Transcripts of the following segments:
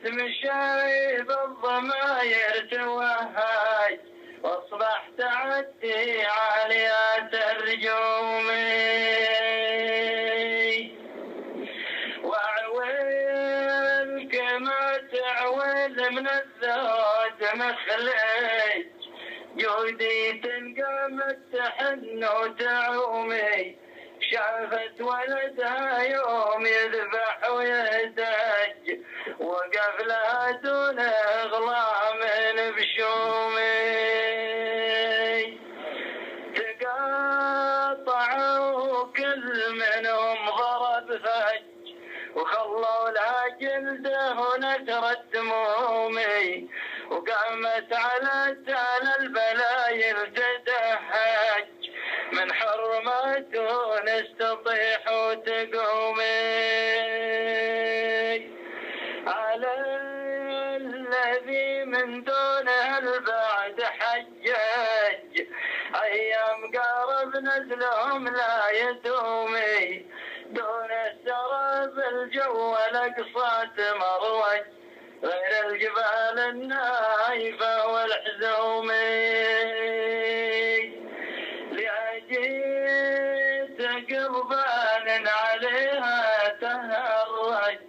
مشايب الضماير توهج، واصبح تعدي عاليات الرجوم. واعول كما تعول من الذود مخلج، جودي تنقامت تحن وتعومي، شافت ولدها يوم يذبح ويهتج، وقف لها دون اغلام بشومي. تقاطعوا كل منهم ضرب فج، وخلوا لها جلده ونثرت دمومي، وقامت على تال البلايل تدهج، من حرمة نستطيح تقومي. على الذي من دونه البعد حجج، أيام قارب نزلهم لا يدومي، دون السراب الجو الأقصى مروج، غير الجبال النايفة والحزومي. لأجيت قضبان عليها تهرج،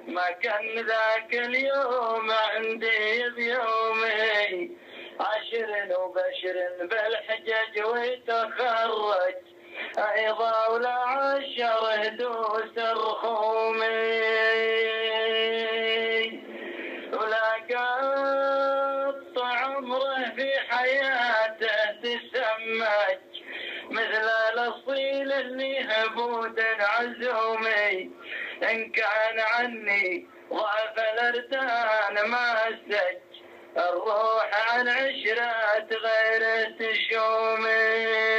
ما كان ذاك اليوم عندي بيومي، عشر وبشر بالحجج وتخرج، أيضا ولا عشر هدوس الرخومي. ولا قطع عمره في حياته تسمج، مثل الأصيل اللي هبود عزومي، إن كان عني ضعف الأردان ما سج، الروح عن عشرات غير تشومي.